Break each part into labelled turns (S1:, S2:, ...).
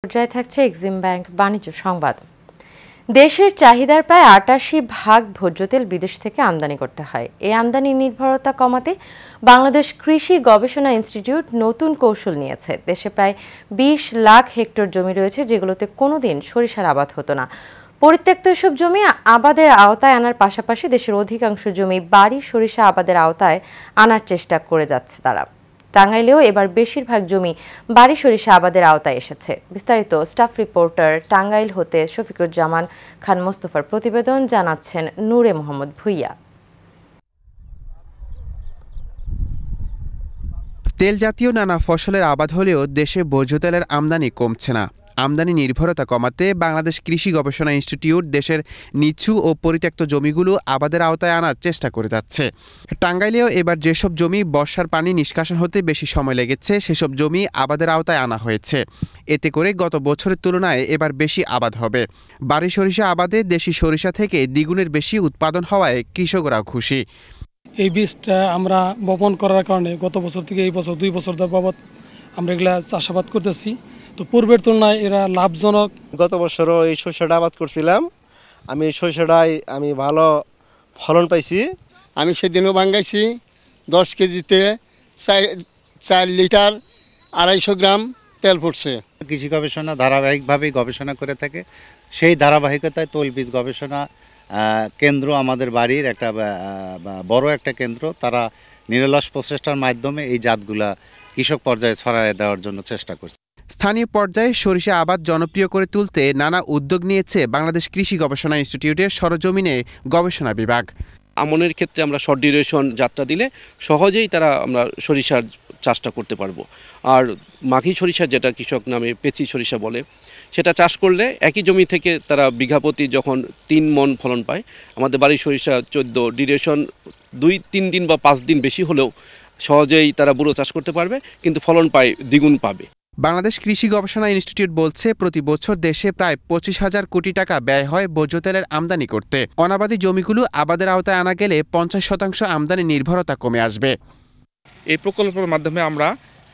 S1: পর্যায়ে থাকছে Exim bank বাণিজ্য সংবাদ। দেশের চাহিদার প্রায় ৮৮% ভোজ্য তেল বিদেশ থেকে আমদানি করতে হয়। এই আমদানি নির্ভরতা কমাতে বাংলাদেশ কৃষি গবেষণা ইনস্টিটিউট নতুন কৌশল নিয়েছে। দেশে প্রায় ২০ লাখ হেক্টর জমি রয়েছে যেগুলোতে কোনোদিন সরিষার আবাদ হতো না। পরিত্যক্ত এসব জমি আবাদের আওতায় আনার পাশাপাশি দেশের অধিকাংশ জমি বাড়ি সরিষা আবাদের আওতায় আনার চেষ্টা করে যাচ্ছে তারা। টাঙ্গাইলেও এবার বেশিরভাগ জমি বাড়ি সরিষা আবাদের আওতায় এসেছে। বিস্তারিত স্টাফ রিপোর্টার টাঙ্গাইল হতে শফিকুজ্জামান খান মোস্তফার প্রতিবেদন, জানাচ্ছেন নূরে মোহাম্মদ ভুইয়া।
S2: তেল জাতীয় নানা ফসলের আবাদ হলেও দেশে ভোজ্য তেলের আমদানি কমছে না। আমদানি নির্ভরতা কমাতে বাংলাদেশ কৃষি গবেষণা ইনস্টিটিউট দেশের নিচু ও পরিত্যক্ত জমিগুলো আবাদের আওতায় আনার চেষ্টা করে যাচ্ছে। টাঙ্গাইলেও এবার যেসব জমি বর্ষার পানি নিষ্কাশন হতে বেশি সময় লেগেছে সেসব জমি আবাদের আওতায় আনা হয়েছে। এতে করে গত বছরের তুলনায় এবার বেশি আবাদ হবে। বাড়ি সরিষা আবাদে দেশি সরিষা থেকে দ্বিগুণের বেশি উৎপাদন হওয়ায় কৃষকরা খুশি।
S3: এই বীজটা আমরা বপন করার কারণে গত বছর থেকে এই বছর 2 বছর যাবত আমরা এগুলা চাষাবাদ করতেছি। তো পূর্বের তুলনায় এরা লাভজনক।
S4: গত বছরও এই শস্যটা আবাদ করছিলাম, আমি এই শস্যটায় আমি ভালো ফলন পাইছি।
S5: আমি সেদিনও ভাঙ্গাইছি 10 কেজিতে 4 লিটার 250 গ্রাম তেল পড়ছে।
S6: কৃষি গবেষণা ধারাবাহিকভাবে গবেষণা করে থাকে, সেই ধারাবাহিকতায় তৈলবীজ গবেষণা কেন্দ্র আমাদের বাড়ির একটা বড় একটা কেন্দ্র, তারা নিরলস প্রচেষ্টার মাধ্যমে এই জাতগুলা কৃষক পর্যায়ে ছড়ায় দেওয়ার জন্য চেষ্টা করছে।
S2: স্থানীয় পর্যায়ে সরিষা আবাদ জনপ্রিয় করে তুলতে নানা উদ্যোগ নিয়েছে বাংলাদেশ কৃষি গবেষণা ইনস্টিটিউটের সরজমিনে গবেষণা বিভাগ।
S7: আমনের ক্ষেত্রে আমরা শর্ট ডিউরেশন যাত্রা দিলে সহজেই আমরা সরিষার চাষটা করতে পারবো। আর মাঘি সরিষা, যেটা কৃষক নামে পেঁচি সরিষা বলে, সেটা চাষ করলে একই জমি থেকে তারা বিঘা প্রতি যখন 3 মণ ফলন পায়, আমাদের বাড়ির সরিষা 14 ডিউরেশন 2-3 দিন বা 5 দিন বেশি হলেও সহজেই তারা বুড়ো চাষ করতে পারবে, কিন্তু ফলন পায় দ্বিগুণ পাবে।
S2: বাংলাদেশ কৃষি গবেষণা ইনস্টিটিউট বলছে প্রতি বছর দেশে প্রায় 25,000 কোটি টাকা ব্যয় হয় ভোজ্য তেলের আমদানি করতে। অনাবাদি জমিগুলো আবাদের আওতায় আনা গেলে 50% আমদানি নির্ভরতা কমে আসবে।
S8: এই প্রকল্পের মাধ্যমে আমরা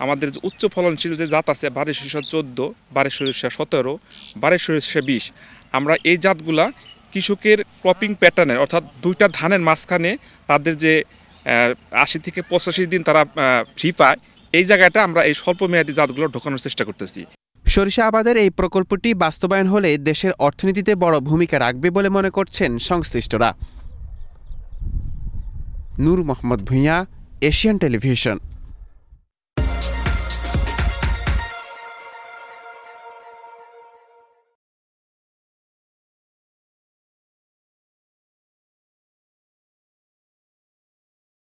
S8: আমাদের উচ্চ ফলনশীল যে জাত আছে, বাড়ি সরিষা 14, বাড়ি সরিষা 17, বাড়ি সরিষা 20, আমরা এই জাতগুলা কৃষকের ক্রপিং প্যাটার্নের, অর্থাৎ 2টা ধানের মাঝখানে তাদের যে 80 থেকে 85 দিন তারা ফ্রি পায়, এই জায়গাটা আমরা এই স্বল্পমেয়াদী জাতগুলো ঢোকানোর চেষ্টা করতেছি।
S2: সরিষা আবাদের এই প্রকল্পটি বাস্তবায়ন হলে দেশের অর্থনীতিতে বড় ভূমিকা রাখবে বলে মনে করছেন সংশ্লিষ্টরা। নূর মোহাম্মদ ভুঁইয়া, এশিয়ান টেলিভিশন।